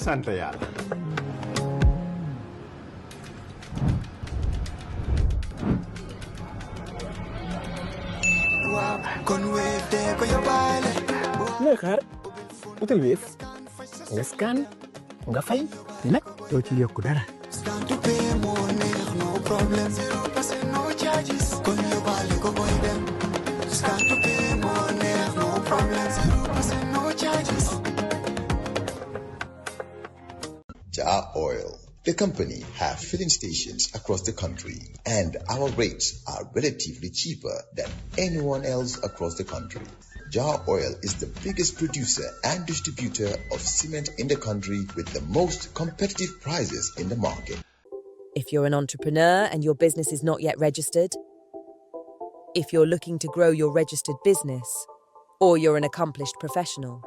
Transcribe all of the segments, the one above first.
sant yàlla. looy xaar utal Wave nga scan nga fay te nag doo ci yokku dara. Jar Oil, the company, have filling stations across the country, and our rates are relatively cheaper than anyone else across the country. Jar Oil is the biggest producer and distributor of cement in the country with the most competitive prices in the market. If you're an entrepreneur and your business is not yet registered, if you're looking to grow your registered business, or you're an accomplished professional,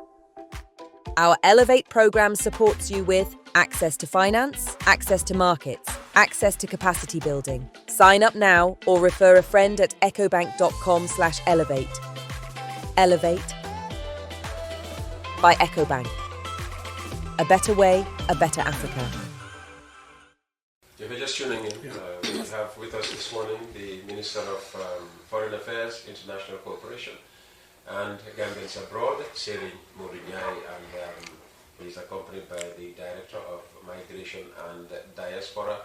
our Elevate program supports you with access to finance, access to markets, access to capacity building. Sign up now or refer a friend at ecobank.com/elevate. Elevate by EcoBank. A better way, a better Africa. If you're just tuning in, we have with us this morning the Minister of Foreign Affairs, International Cooperation, and Gambians abroad, Seri Murinyai, and he's accompanied by the Director of Migration and Diaspora,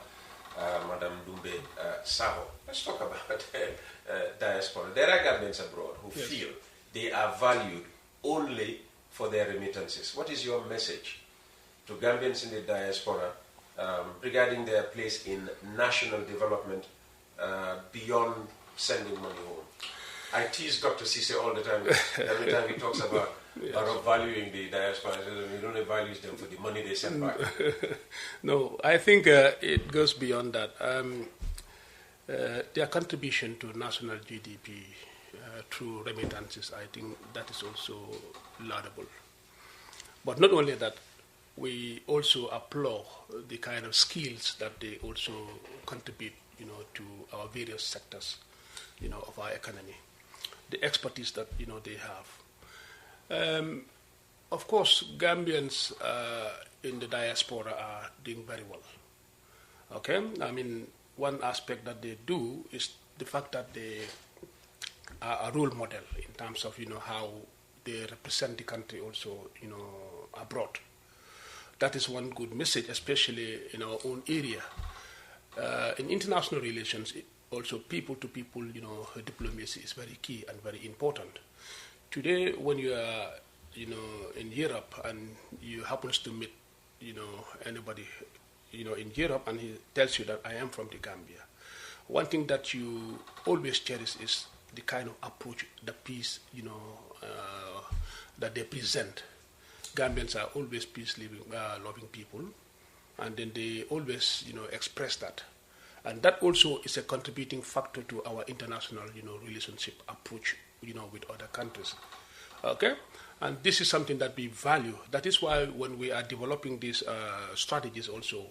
Madam Dumbe Saho. Let's talk about diaspora. There are Gambians abroad who feel they are valued only for their remittances. What is your message to Gambians in the diaspora regarding their place in national development beyond sending money home? I tease Dr. Cisse all the time. Every time he talks about valuing the diaspora, he only values them for the money they send back. No, I think it goes beyond that. Their contribution to national GDP through remittances, I think that is also laudable. But not only that, we also applaud the kind of skills that they also contribute, to our various sectors, of our economy. The expertise that they have. Of course, Gambians in the diaspora are doing very well. Okay, I mean, one aspect that they do is the fact that they are a role model in terms of how they represent the country also abroad. That is one good message, especially in our own area. In international relations, also people-to-people, diplomacy is very key and very important. Today, when you are, in Europe and you happen to meet, anybody, in Europe and he tells you that I am from the Gambia, one thing that you always cherish is the kind of approach, the peace, that they present. Gambians are always peace-loving people, and then they always, express that. And that also is a contributing factor to our international, relationship approach, with other countries. Okay? And this is something that we value. That is why when we are developing these strategies also,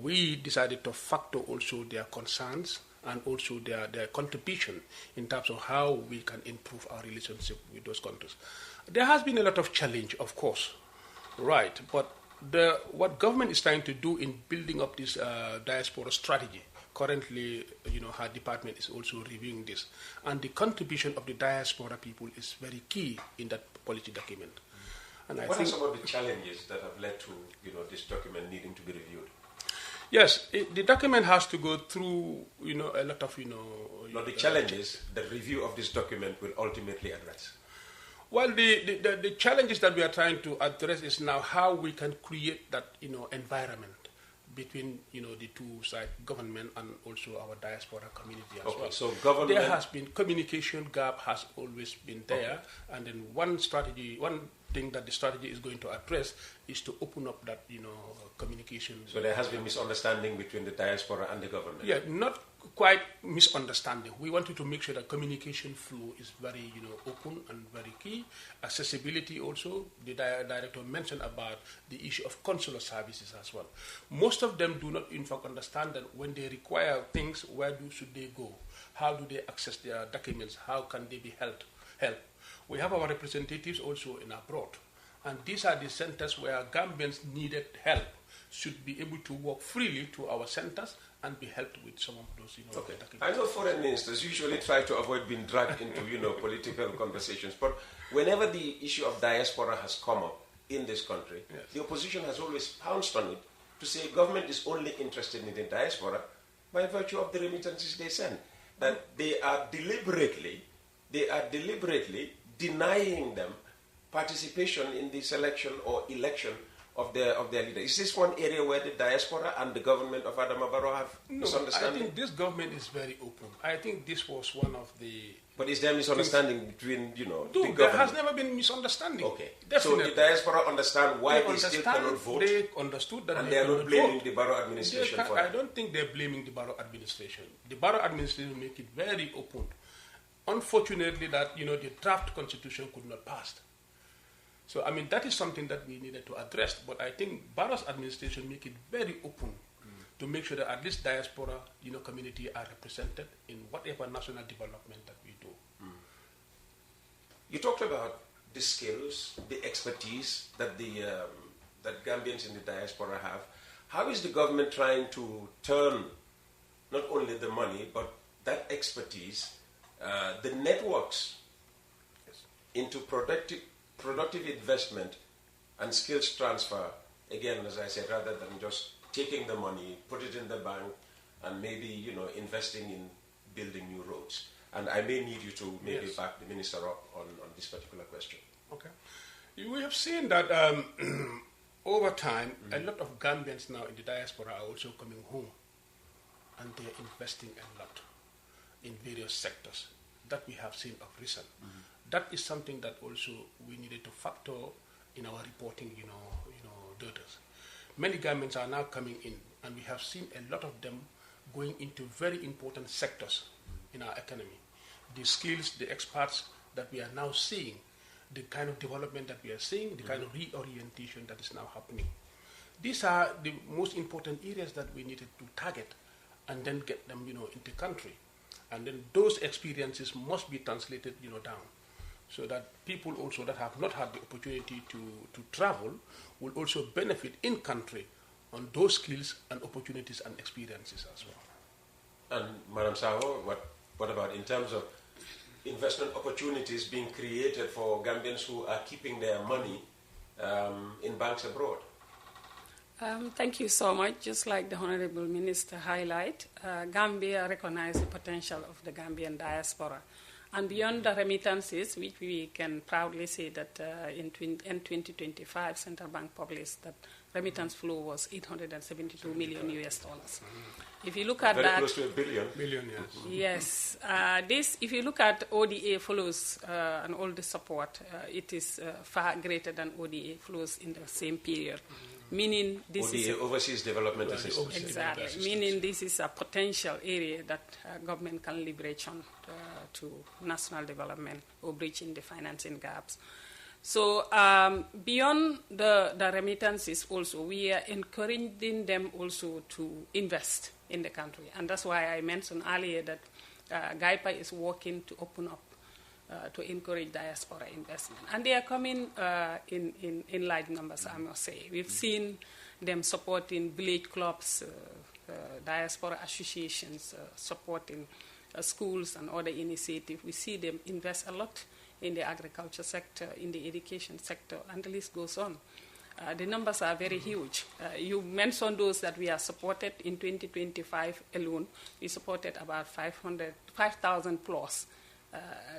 we decided to factor also their concerns and also their contribution in terms of how we can improve our relationship with those countries. There has been a lot of challenge, of course, right? But what government is trying to do in building up this diaspora strategy, currently, her department is also reviewing this, and the contribution of the diaspora people is very key in that policy document. And what are some of the challenges that have led to, this document needing to be reviewed? Yes, the document has to go through, a lot of, No, the challenges the review of this document will ultimately address. Well, the challenges that we are trying to address is now how we can create that, environment between, the two sides, government and also our diaspora community as well. So government... There has been communication gap has always been there, and then one thing that the strategy is going to address is to open up that, communication. So there has been misunderstanding between the diaspora and the government? Yeah, not quite misunderstanding. We wanted to make sure that communication flow is very, open and very key. Accessibility also, the director mentioned about the issue of consular services as well. Most of them do not, in fact, understand that when they require things, where should they go? How do they access their documents? How can they be helped? We have our representatives also in abroad, And these are the centers where Gambians needed help should be able to walk freely to our centers and be helped with some of those, Okay. I know foreign ministers usually try to avoid being dragged into, political conversations, but whenever the issue of diaspora has come up in this country, yes, the opposition has always pounced on it to say government is only interested in the diaspora by virtue of the remittances they send. That they are deliberately denying them participation in the selection or election of their leader. Is this one area where the diaspora and the government of Adama Barrow have misunderstanding? I think this government is very open. I think this was one of the... But is there misunderstanding between, the government? There has never been misunderstanding. Okay. Definitely. So the diaspora understand why they still cannot vote? They understood that and they are not blaming vote. the Barrow administration for I that? don't think they're blaming the Barrow administration. The Barrow administration make it very open. Unfortunately, that, the draft constitution could not pass. So, that is something that we needed to address. But I think Barrow's administration make it very open to make sure that at least diaspora, community are represented in whatever national development that we do. You talked about the skills, the expertise that that Gambians in the diaspora have. How is the government trying to turn not only the money, but that expertise, the networks, into productive investment and skills transfer, again, as I said, rather than just taking the money, put it in the bank, and maybe, investing in building new roads? And I may need you to maybe back the minister up on this particular question. Okay. We have seen that over time, a lot of Gambians now in the diaspora are also coming home, and they're investing a lot in various sectors that we have seen of recent. That is something that also we needed to factor in our reporting, data. Many Gambians are now coming in, and we have seen a lot of them going into very important sectors in our economy. The skills, the experts that we are now seeing, the kind of development that we are seeing, the kind of reorientation that is now happening. These are the most important areas that we needed to target and then get them, into the country. And then those experiences must be translated, down, so that people also that have not had the opportunity to travel will also benefit in country on those skills and opportunities and experiences as well. And Madam Saho, what about in terms of investment opportunities being created for Gambians who are keeping their money in banks abroad? Thank you so much. Just like the Honorable Minister highlight, Gambia recognizes the potential of the Gambian diaspora. And beyond the remittances, which we can proudly say that in 2025, Central Bank published that remittance flow was $872 million US. If you look at very that, close to $1 billion. Billion, yes. Yes. If you look at ODA flows and all the support, it is far greater than ODA flows in the same period. Meaning this ODA, is overseas development assistance. exactly. Meaning this is a potential area that government can leverage on to national development or bridging the financing gaps. So beyond the remittances also, we are encouraging them also to invest in the country. And that's why I mentioned earlier that GAIPA is working to open up to encourage diaspora investment. And they are coming in large numbers, I must say. We've seen them supporting village clubs, diaspora associations, supporting schools and other initiatives. We see them invest a lot in the agriculture sector, in the education sector, and the list goes on. The numbers are very huge. You mentioned those that we are supported in 2025 alone. We supported about 5,000 plus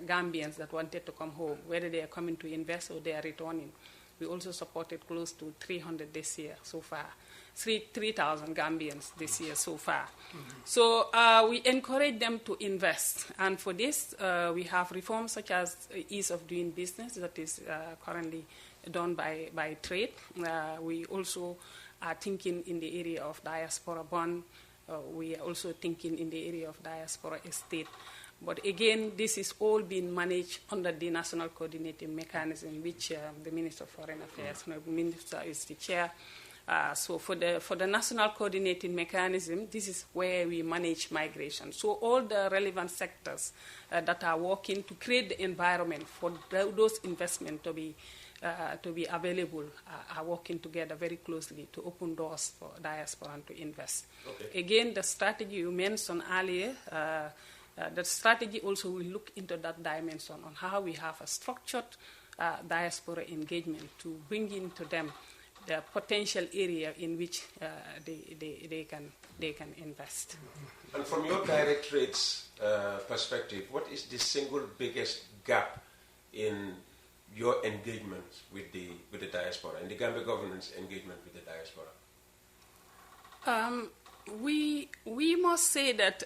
Gambians that wanted to come home, whether they are coming to invest or they are returning. We also supported close to 300 this year so far. 3,000 Gambians this year so far. So we encourage them to invest. And for this, we have reforms such as ease of doing business that is currently done by trade. We also are thinking in the area of diaspora bond. We are also thinking in the area of diaspora estate. But again, this is all being managed under the National Coordinating Mechanism, which the Minister of Foreign Affairs, Honorable Minister, is the chair. So for the National Coordinating Mechanism, this is where we manage migration. So all the relevant sectors that are working to create the environment for those investments to be to be available are working together very closely to open doors for diaspora to invest. Okay. Again, the strategy you mentioned earlier, the strategy also will look into that dimension on how we have a structured diaspora engagement to bring into them the potential area in which they can invest. And from your directorate's perspective, what is the single biggest gap in your engagement with the diaspora, and the Gambia government's engagement with the diaspora? We must say that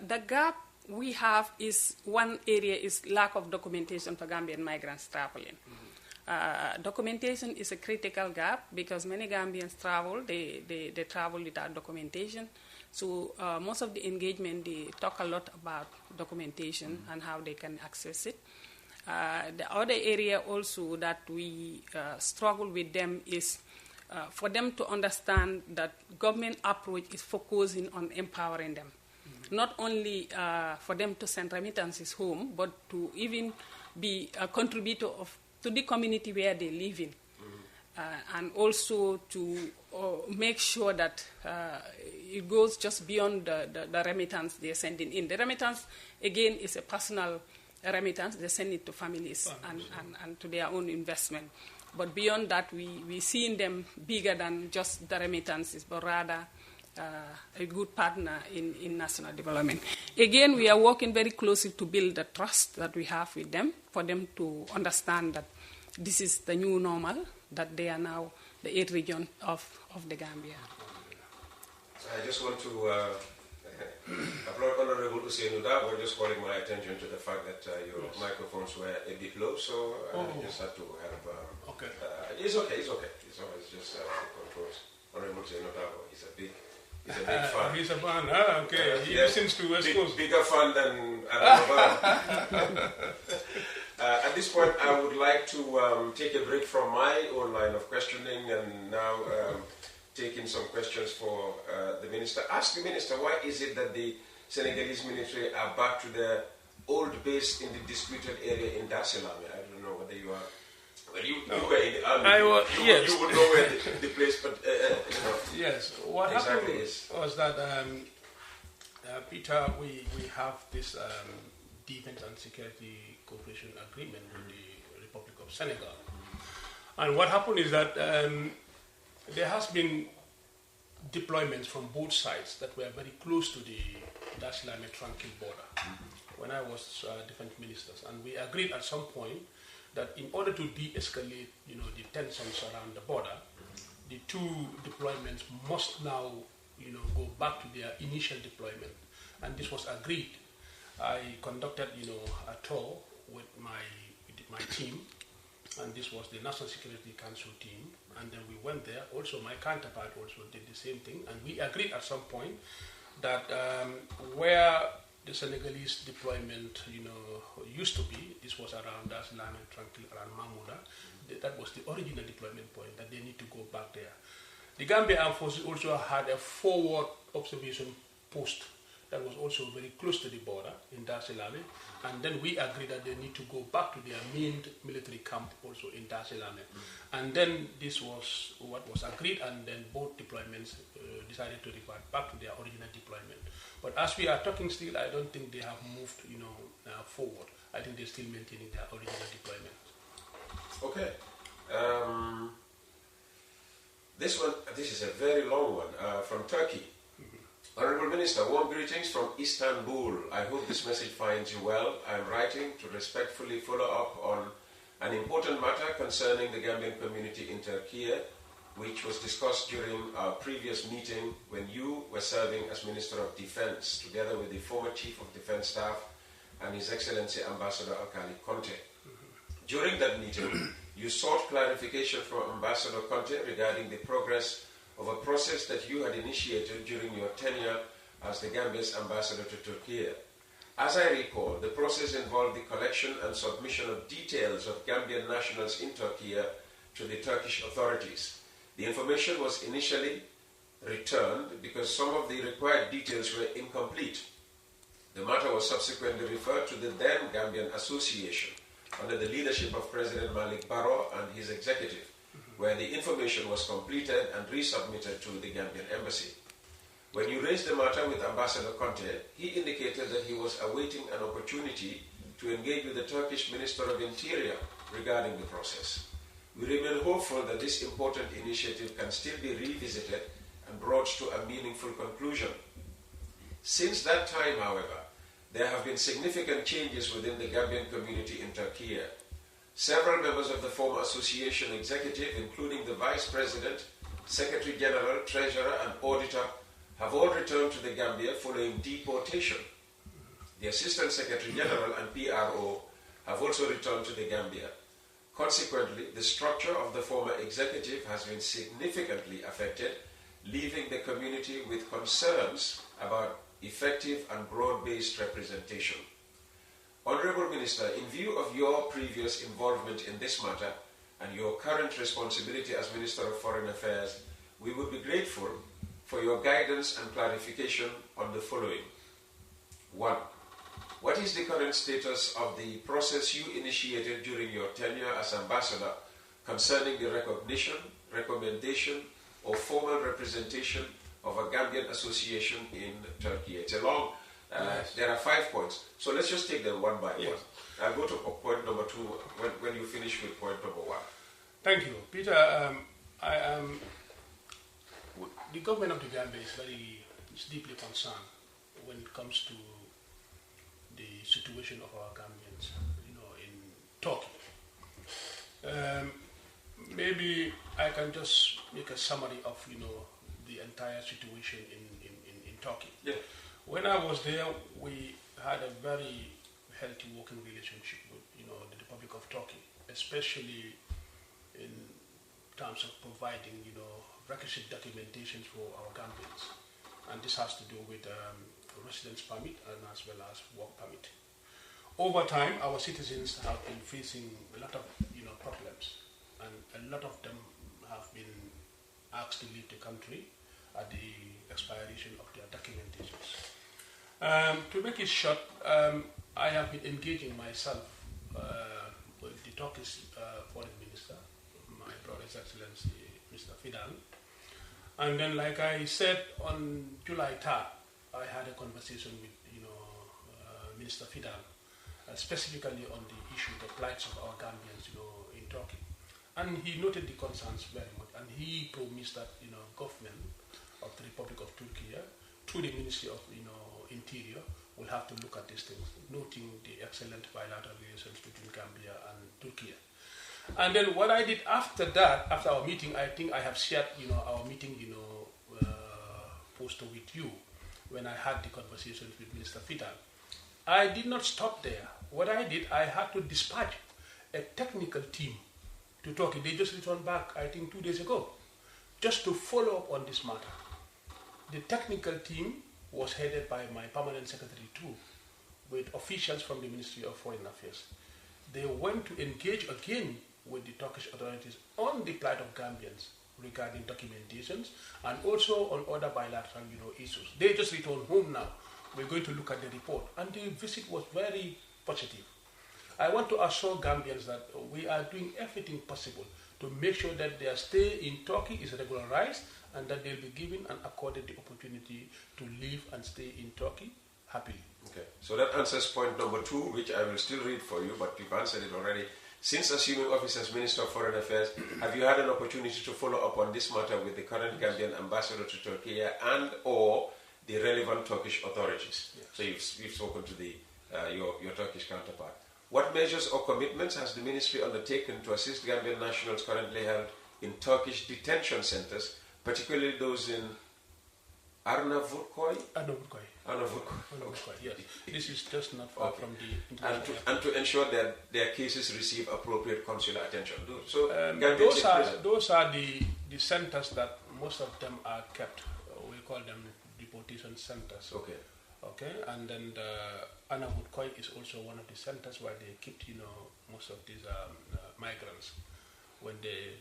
the gap we have is one area is lack of documentation for Gambian migrants traveling. Documentation is a critical gap because many Gambians travel, they travel without documentation. So most of the engagement, they talk a lot about documentation and how they can access it. The other area also that we struggle with them is for them to understand that government approach is focusing on empowering them. Not only for them to send remittances home, but to even be a contributor to the community where they live in. And also to make sure that it goes just beyond the remittance they're sending in. The remittance, again, is a personal remittance. They send it to families and to their own investment. But beyond that, we see in them bigger than just the remittances, but rather a good partner in national development. Again, we are working very closely to build the trust that we have with them, for them to understand that this is the new normal, that they are now the 8th region of the Gambia. I just want to applaud Honorable Hussein Uda for just calling my attention to the fact that your microphones were a bit low, so I just had to have... okay. It's okay. It's always just the controls. Honorable Hussein Uda, he's a big fan. He's a fan. Okay. He listens to West Coast. Bigger fan than Adam. At this point, I would like to take a break from my own line of questioning and now take in some questions for the Minister. Ask the Minister, why is it that the Senegalese military are back to their old base in the disputed area in Dar es Salaam? I don't know whether you are... Well, you were in the army. Yes. You would know where the place, but... Yes. What exactly happened was that, Peter, we have this Defense and Security Cooperation Agreement with the Republic of Senegal. And what happened is that there has been deployments from both sides that were very close to the Dar es Salaam tranquil border when I was defense minister. And we agreed at some point that in order to de-escalate, the tensions around the border, the two deployments must now, go back to their initial deployment. And this was agreed. I conducted, a tour with my team, and this was the National Security Council team. And then we went there. Also, my counterpart also did the same thing. And we agreed at some point that where the Senegalese deployment, used to be, this was around Dar es Salaam and Tranquil, around Mahmouda. That was the original deployment point, that they need to go back there. The Gambia Armed Forces also had a forward observation post that was also very close to the border in Dar es Salaam. And then we agreed that they need to go back to their main military camp also in Dar es Salaam. And then this was what was agreed, and then both deployments decided to revert back to their original deployment. But as we are talking still, I don't think they have moved, forward. I think they're still maintaining their original deployment. Okay. This is a very long one from Turkey. Honorable Minister, warm greetings from Istanbul. I hope this message finds you well. I'm writing to respectfully follow up on an important matter concerning the Gambian community in Turkey, which was discussed during our previous meeting when you were serving as Minister of Defense, together with the former Chief of Defense Staff and His Excellency Ambassador Alkali Conte. During that meeting, you sought clarification from Ambassador Conte regarding the progress of a process that you had initiated during your tenure as the Gambia's ambassador to Turkey. As I recall, the process involved the collection and submission of details of Gambian nationals in Turkey to the Turkish authorities. The information was initially returned because some of the required details were incomplete. The matter was subsequently referred to the then Gambian Association under the leadership of President Malik Barrow and his executive, where the information was completed and resubmitted to the Gambian embassy. When you raised the matter with Ambassador Conte, he indicated that he was awaiting an opportunity to engage with the Turkish Minister of Interior regarding the process. We remain hopeful that this important initiative can still be revisited and brought to a meaningful conclusion. Since that time, however, there have been significant changes within the Gambian community in Turkey. Several members of the former association executive, including the Vice President, Secretary General, Treasurer and Auditor, have all returned to the Gambia following deportation. The Assistant Secretary General and PRO have also returned to the Gambia. Consequently, the structure of the former executive has been significantly affected, leaving the community with concerns about effective and broad-based representation. Honourable Minister, in view of your previous involvement in this matter and your current responsibility as Minister of Foreign Affairs, we would be grateful for your guidance and clarification on the following. 1. What is the current status of the process you initiated during your tenure as ambassador concerning the recognition, recommendation, or formal representation of a Gambian association in Turkey? It's a long, there are 5 points. So let's just take them one by one. I'll go to point number 2 when you finish with point number 1. Thank you. Peter, the government of the Gambia is deeply concerned when it comes to the situation of our Gambians, in Turkey. Maybe I can just make a summary of, the entire situation in Turkey. Yeah. When I was there, we had a very healthy working relationship with, the Republic of Turkey, especially in terms of providing, requisite documentations for our Gambians. And this has to do with residence permit and as well as work permit. Over time, our citizens have been facing a lot of problems, and a lot of them have been asked to leave the country at the expiration of their documentations. To make it short, I have been engaging myself with the Turkish Foreign Minister, my brother's Excellency Mr. Fidan, and then, like I said, on July 3rd, I had a conversation with Minister Fidan, specifically on the issue, the plights of our Gambians, in Turkey. And he noted the concerns very much, and he promised that, government of the Republic of Turkey, through the Ministry of, Interior, will have to look at these things, noting the excellent bilateral relations between Gambia and Turkey. And then what I did after that, after our meeting, I think I have shared, our meeting, poster with you when I had the conversations with Minister Fidan. I did not stop there. What I did, I had to dispatch a technical team to Turkey. They just returned back, I think, 2 days ago, just to follow up on this matter. The technical team was headed by my permanent secretary too, with officials from the Ministry of Foreign Affairs. They went to engage again with the Turkish authorities on the plight of Gambians regarding documentations and also on other bilateral issues. They just returned home now. We're going to look at the report. And the visit was very positive. I want to assure Gambians that we are doing everything possible to make sure that their stay in Turkey is regularized and that they'll be given and accorded the opportunity to live and stay in Turkey happily. Okay, so that answers point number 2, which I will still read for you, but you've answered it already. Since assuming office as Minister of Foreign Affairs, have you had an opportunity to follow up on this matter with the current Gambian ambassador to Turkey and or the relevant Turkish authorities? Yes. So you've spoken to the your Turkish counterpart. What measures or commitments has the ministry undertaken to assist Gambian nationals currently held in Turkish detention centers, particularly those in Arnavutköy? Arnavutköy, yes. This is just not far from the international and to ensure that their cases receive appropriate consular attention. So those are the centers that most of them are kept. We call them deportation centers. Okay, and then the Arnavutköy is also one of the centers where they keep, most of these migrants when they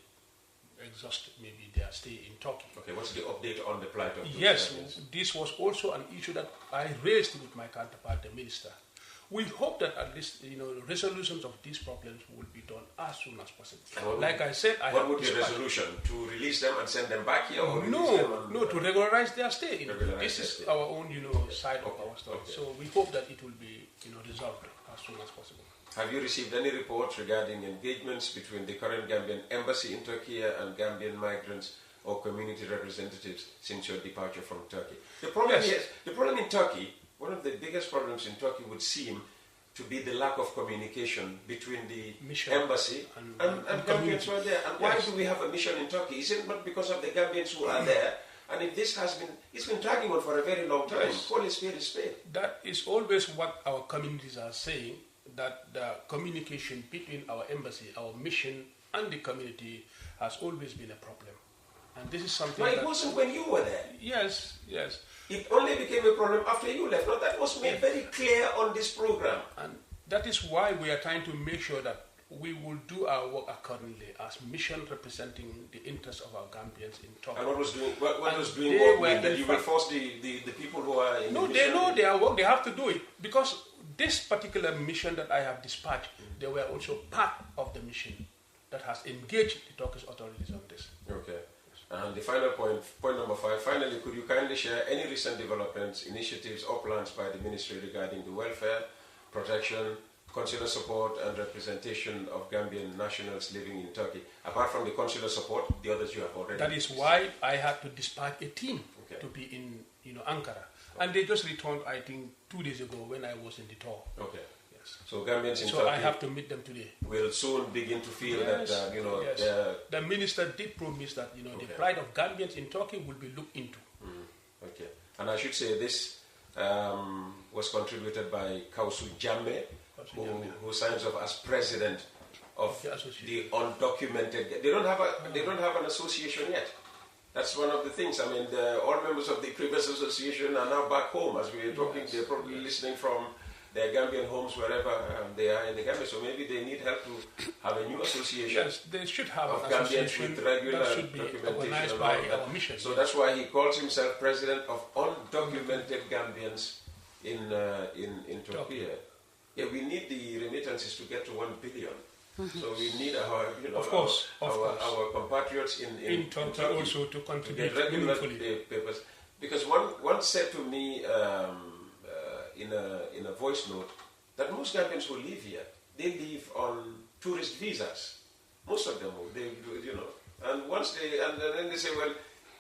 exhaust maybe their stay in Turkey. Okay, what's the update on the plight of those Yes, this was also an issue that I raised with my counterpart, the minister. We hope that at least resolutions of these problems will be done as soon as possible. Like I said, what would be the resolution? To release them and send them back here, or to regularize their stay. This is our own side of our story. Okay. So we hope that it will be resolved as soon as possible. Have you received any reports regarding engagements between the current Gambian embassy in Turkey and Gambian migrants or community representatives since your departure from Turkey? The problem in Turkey, one of the biggest problems in Turkey would seem to be the lack of communication between the embassy and Gambians who are there. And why do we have a mission in Turkey? Is it not because of the Gambians who are there? And if this it's been dragging on for a very long time. Call a spade a spade. That is always what our communities are saying, that the communication between our embassy, our mission, and the community has always been a problem. And this is something it wasn't when you were there. Yes. It only became a problem after you left. No, that was made very clear on this program. And that is why we are trying to make sure that we will do our work accordingly as mission representing the interests of our Gambians in Turkey. And what was doing work mean? That you will force the people who are in the mission? They know their work. They have to do it. Because this particular mission that I have dispatched, they were also part of the mission that has engaged the Turkish authorities on this. Okay. And the final point number 5, finally, could you kindly share any recent developments, initiatives or plans by the ministry regarding the welfare, protection, consular support and representation of Gambian nationals living in Turkey? Apart from the consular support, the others you have already. That is why I had to dispatch a team to be in Ankara. And they just returned, I think, 2 days ago when I was in the tour. Okay. Yes. So Gambians in Turkey. So I have to meet them today. Will soon begin to feel that the minister did promise that the plight of Gambians in Turkey will be looked into. Okay. And I should say this was contributed by Kausu Jamme, who signs off as president of the undocumented. They don't have an association yet. That's one of the things. I mean, all members of the previous association are now back home. As we are talking, they're probably listening from their Gambian homes, wherever they are in the Gambia. So maybe they need help to have a new association. Yes, they should have of an Gambians association with regular that should be organized by our mission. So that's why he calls himself president of undocumented Gambians in Turkey. Yeah, we need the remittances to get to 1 billion. So we need our, our compatriots in Turkey also to contribute to regular papers. Because one said to me in a voice note that most Gambians who live here, they live on tourist visas. Most of them, and then they say, well,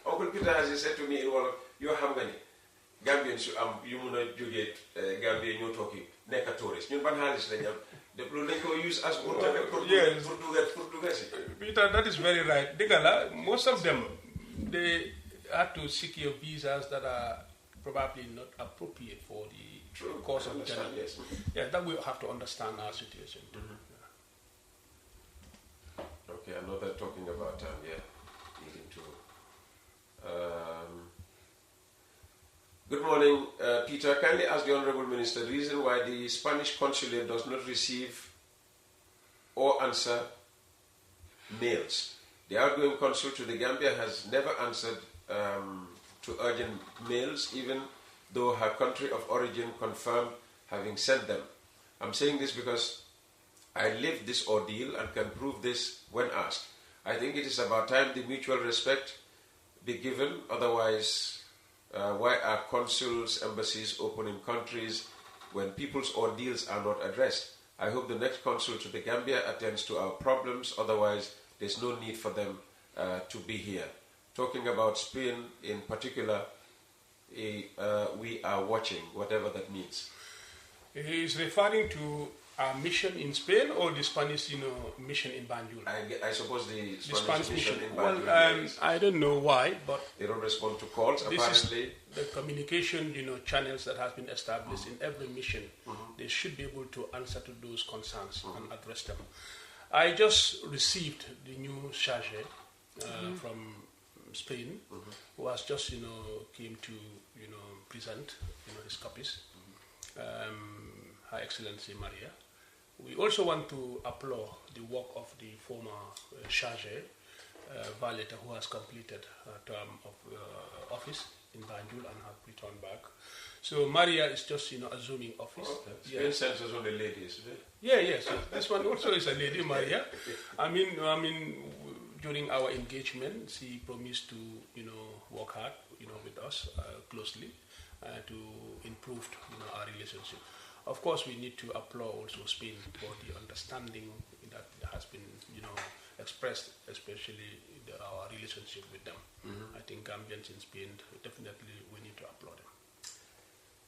Uncle Peter has said to me, well, you're Hungary. Gambians, you muna jógee Gambia ñoo Turkey nekk tourist. ñun ban xaalis lañ am. Loolu lañ ko use as pour dugal si. Peter, that is very right. Dëgg most of them, they had to secure visas that are probably not appropriate for the course of the journey. Yes. Yeah, that we have to understand our situation. Okay, another talking about needing to. Good morning, Peter. Kindly ask the Honorable Minister the reason why the Spanish consulate does not receive or answer mails. The outgoing consul to the Gambia has never answered to urgent mails, even though her country of origin confirmed having sent them. I'm saying this because I lived this ordeal and can prove this when asked. I think it is about time the mutual respect be given, otherwise why are consuls, embassies open in countries when people's ordeals are not addressed? I hope the next consul to the Gambia attends to our problems, otherwise there's no need for them to be here. Talking about Spain in particular, we are watching, whatever that means. He is referring to our mission in Spain or the Spanish mission in Banjul? I suppose the Spanish mission in Banjul. Well, I don't know why, but they don't respond to calls, apparently. The communication channels that have been established in every mission. They should be able to answer to those concerns and address them. I just received the new charge from Spain, who has just came to present his copies. Her Excellency Maria. We also want to applaud the work of the former charge, Valeta, who has completed her term of office in Banjul and have returned back. So Maria is just, assuming office. Okay. Spain sends us only ladies, today. Yeah. So this one also is a lady, Maria. I mean, during our engagement, she promised to, work hard, with us closely to improve, our relationship. Of course, we need to applaud also Spain for the understanding that has been, expressed, especially our relationship with them. I think Gambians in Spain, definitely we need to applaud them.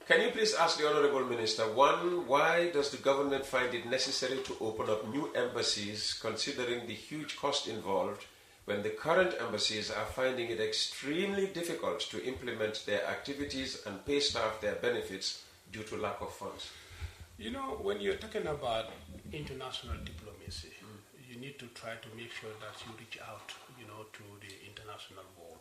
Can you please ask the Honorable Minister, one, why does the government find it necessary to open up new embassies considering the huge cost involved when the current embassies are finding it extremely difficult to implement their activities and pay staff their benefits due to lack of funds? When you're talking about international diplomacy, you need to try to make sure that you reach out, to the international world.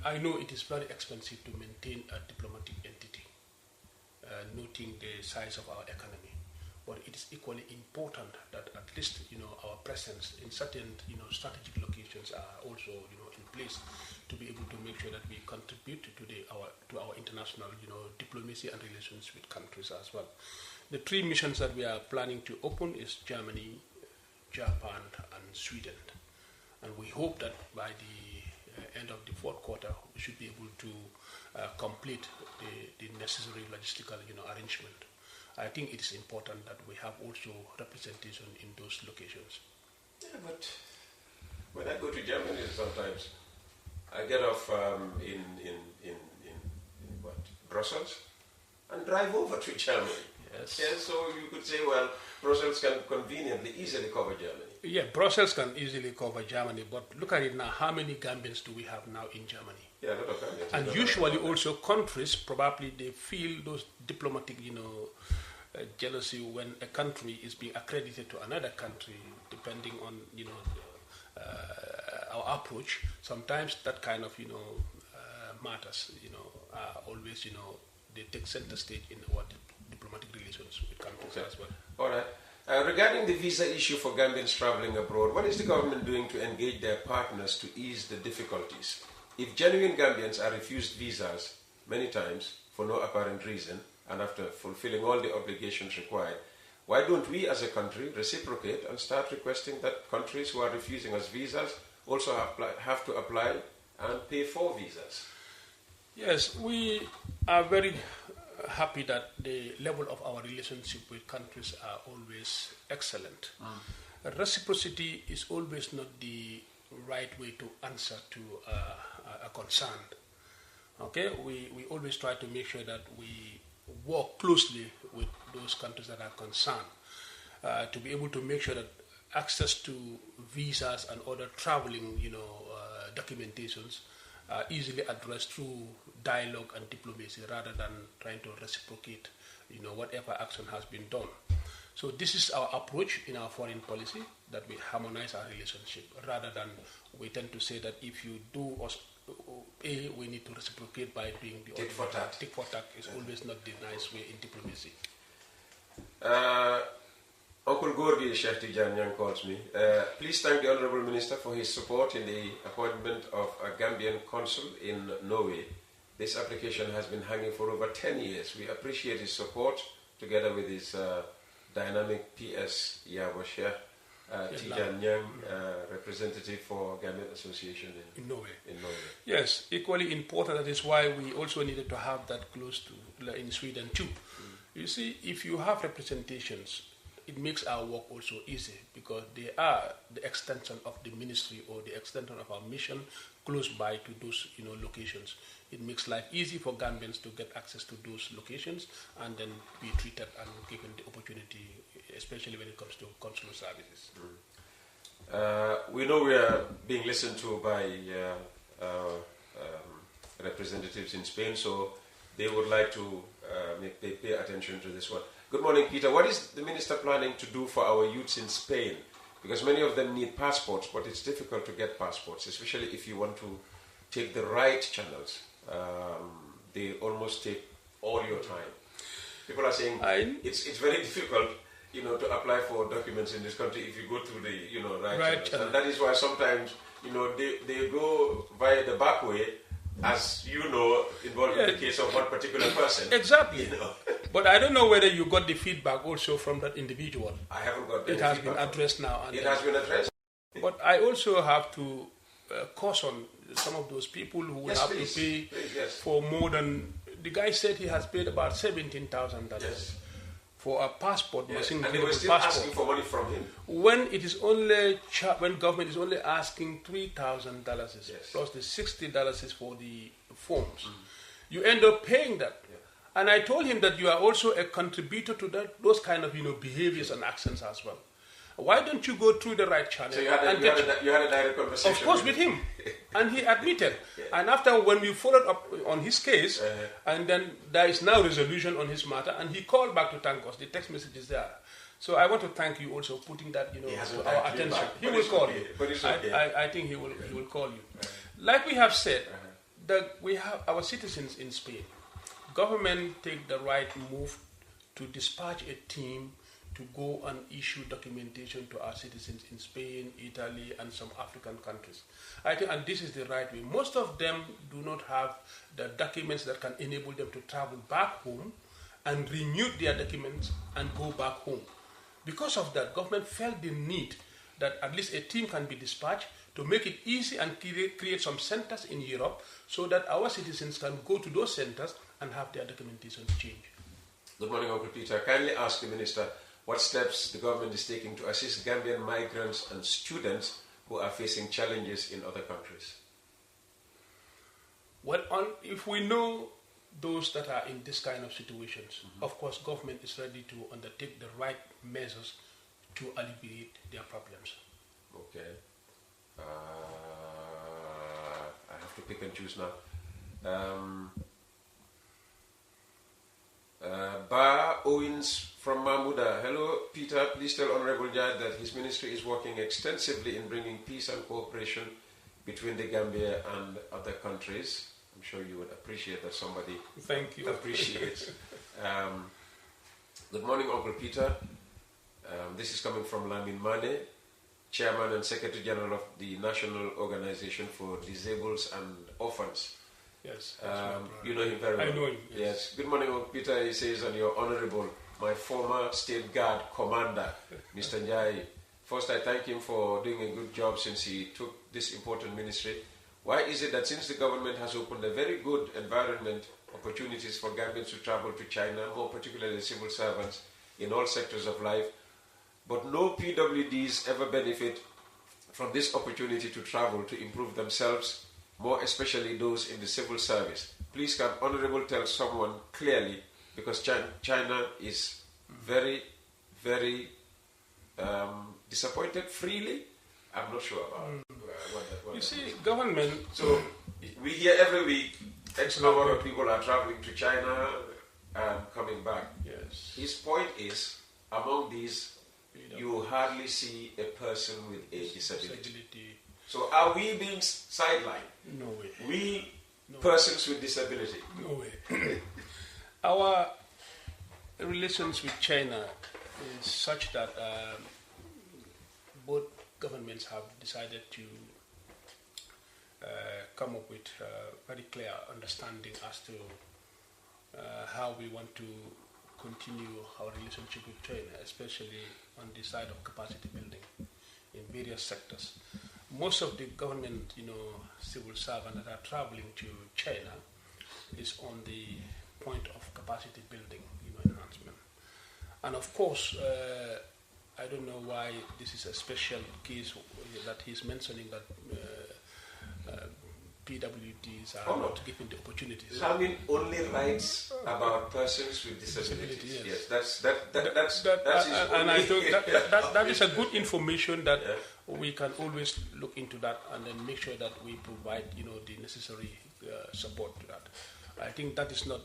I know it is very expensive to maintain a diplomatic entity, noting the size of our economy. But it is equally important that at least, our presence in certain, strategic locations are also, in place to be able to make sure that we contribute to our international, diplomacy and relations with countries as well. The 3 missions that we are planning to open is Germany, Japan, and Sweden. And we hope that by the end of the 4th quarter, we should be able to complete the necessary logistical, arrangement. I think it is important that we have also representation in those locations. Yeah, but when I go to Germany sometimes, I get off in Brussels and drive over to Germany. Yes. Yeah, so you could say, well, Brussels can conveniently, easily cover Germany. Yeah, Brussels can easily cover Germany, but look at it now, how many Gambians do we have now in Germany? Yeah, a lot of Gambians. And usually also countries, probably they feel those diplomatic, jealousy when a country is being accredited to another country, depending on, our approach. Sometimes that kind of, matters, are always, they take center stage in our diplomatic relations with countries as well. All right. Regarding the visa issue for Gambians traveling abroad, what is the government doing to engage their partners to ease the difficulties? If genuine Gambians are refused visas many times for no apparent reason and after fulfilling all the obligations required, why don't we as a country reciprocate and start requesting that countries who are refusing us visas also have to apply and pay for visas? Yes, we are very happy that the level of our relationship with countries are always excellent. Reciprocity is always not the right way to answer to a concern. Okay, we always try to make sure that we work closely with those countries that are concerned to be able to make sure that access to visas and other traveling, documentations are easily addressed through dialogue and diplomacy rather than trying to reciprocate, whatever action has been done. So this is our approach in our foreign policy, that we harmonize our relationship rather than we tend to say that if you do us A, we need to reciprocate by doing the tit for tat. Tit for tat is always not the nice way in diplomacy. Uncle Gorgi Sheikh Tijan Yang calls me. Please thank the Honourable Minister for his support in the appointment of a Gambian consul in Norway. This application has been hanging for over 10 years. We appreciate his support together with his dynamic PS Yabo Sheikh Tijan Yang, representative for Gambian Association in Norway. Yes, equally important. That is why we also needed to have that close to in Sweden too. You see, if you have representations, it makes our work also easy because they are the extension of the ministry or the extension of our mission close by to those locations. It makes life easy for Gambians to get access to those locations and then be treated and given the opportunity, especially when it comes to consular services. We know we are being listened to by representatives in Spain, so they would like to pay attention to this one. Good morning, Peter. What is the Minister planning to do for our youths in Spain? Because many of them need passports, but it's difficult to get passports, especially if you want to take the right channels. They almost take all your time. People are saying it's very difficult, to apply for documents in this country if you go through the right channels. And that is why sometimes, they go via the back way, as you know, involved in the case of one particular person. Exactly. You know. But I don't know whether you got the feedback also from that individual. I haven't got it has been addressed now. It has been addressed. But I also have to caution some of those people who will have to pay for more than... The guy said he has paid about $17,000 for a passport. Yes. And they were still asking for money from him. When it is only when government is only asking $3,000 plus the $60 is for the forms, you end up paying that. Yeah. And I told him that you are also a contributor to those kind of behaviors and actions as well. Why don't you go through the right channel? So you had a direct conversation? Of course, with him. And he admitted. And after, when we followed up on his case, and then there is now resolution on his matter, and he called back to thank us. The text message is there. So I want to thank you also for putting that, to our attention. He will call you. But it's okay. I think he will call you. Like we have said, that we have our citizens in Spain. Government take the right move to dispatch a team to go and issue documentation to our citizens in Spain, Italy, and some African countries. I think, and this is the right way. Most of them do not have the documents that can enable them to travel back home and renew their documents and go back home. Because of that, government felt the need that at least a team can be dispatched to make it easy and create some centers in Europe so that our citizens can go to those centers and have their documentation changed. Good morning, Uncle Peter. Kindly ask the Minister what steps the government is taking to assist Gambian migrants and students who are facing challenges in other countries. Well, if we know those that are in this kind of situations, of course, government is ready to undertake the right measures to alleviate their problems. Okay. I have to pick and choose now. Ba Owens from Mahmuda. Hello, Peter. Please tell Honorable Judge that his ministry is working extensively in bringing peace and cooperation between the Gambia and other countries. I'm sure you would appreciate that somebody appreciates. Good morning, Uncle Peter. This is coming from Lamin Mane, Chairman and Secretary General of the National Organization for Disabled and Orphans. Yes. You know him very well. I know him. Yes. Good morning, Peter. He says, and your Honorable, my former State Guard Commander, Mr. Njai. First, I thank him for doing a good job since he took this important ministry. Why is it that since the government has opened a very good environment, opportunities for Gambians to travel to China, more particularly civil servants, in all sectors of life, but no PWDs ever benefit from this opportunity to travel to improve themselves, more especially those in the civil service? Please can Honorable tell someone clearly, because China is very, very disappointed freely. I'm not sure about what you see, government... So we hear every week X number of people are traveling to China and coming back. Yes. His point is, among these, you hardly see a person with a disability. So are we being sidelined? No way. We persons with disability? No way. Our relations with China is such that both governments have decided to come up with very clear understanding as to how we want to continue our relationship with China, especially on the side of capacity building in various sectors. Most of the government, civil servants that are traveling to China is on the point of capacity building, enhancement. And of course, I don't know why this is a special case that he's mentioning that PWDs are not given the opportunities. I mean, only writes about persons with disabilities. Yes, that's and I think that is a good information that we can always look into that and then make sure that we provide, the necessary support to that. I think that is not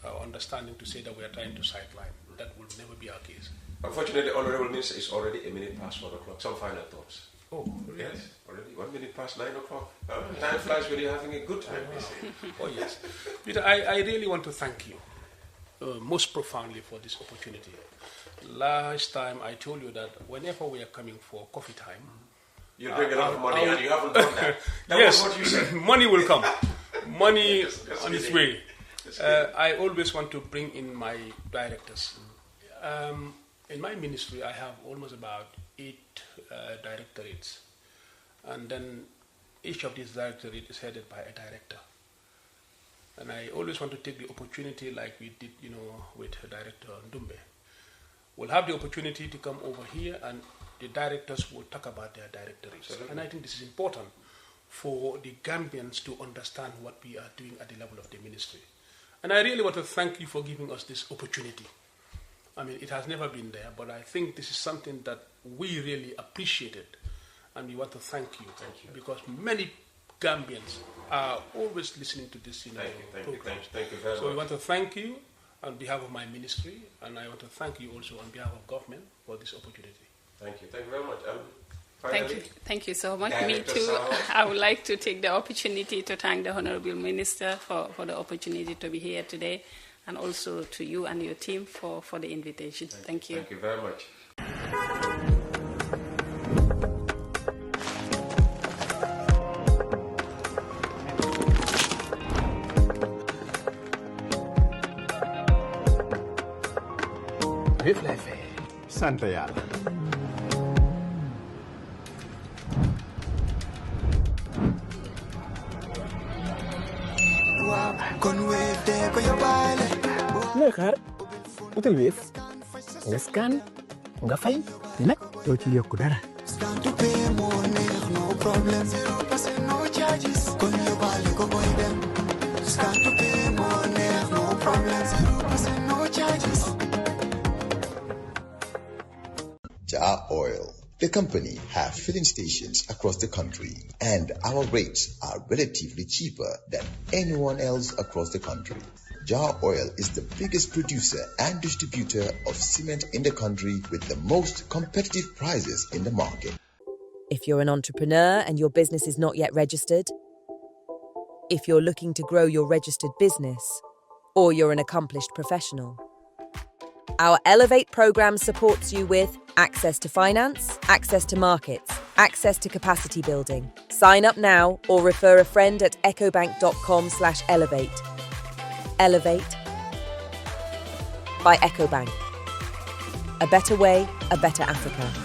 our understanding to say that we are trying to sideline. That will never be our case. Unfortunately, Honorable Minister, it's already a minute past 1 o'clock. Some final thoughts. Oh, really? Yes, already 1 minute past 9 o'clock. Time flies when you're having a good time. Oh, yes. Peter, I really want to thank you most profoundly for this opportunity. Last time I told you that whenever we are coming for coffee time, you bring a lot of money and you haven't done that. That yes, was what you said. Money will come. money on its way. I always want to bring in my directors. In my ministry, I have almost about 8 directorates. And then each of these directorates is headed by a director. And I always want to take the opportunity, like we did, with Director Ndumbe. We'll have the opportunity to come over here and the directors will talk about their directorates. Absolutely. And I think this is important for the Gambians to understand what we are doing at the level of the ministry. And I really want to thank you for giving us this opportunity. I mean, it has never been there, but I think this is something that we really appreciated. And we want to thank you. Because many Gambians are always listening to this program. Thank you very much. So we want to thank you on behalf of my ministry, and I want to thank you also on behalf of government for this opportunity. Thank you very much. Thank you so much. Me too. I would like to take the opportunity to thank the Honorable Minister for the opportunity to be here today, and also to you and your team for the invitation. Thank you. Thank you very much. Yëpp lay fay. Sant Yàlla. looy xaar utal Wave nga scan nga fay te nag doo ci yokku dara. Jar Oil, the company, have filling stations across the country, and our rates are relatively cheaper than anyone else across the country. Jar Oil is the biggest producer and distributor of cement in the country with the most competitive prices in the market. If you're an entrepreneur and your business is not yet registered, if you're looking to grow your registered business, or you're an accomplished professional, our Elevate program supports you with access to finance, access to markets, access to capacity building. Sign up now or refer a friend at ecobank.com/elevate. Elevate by EcoBank. A better way, a better Africa.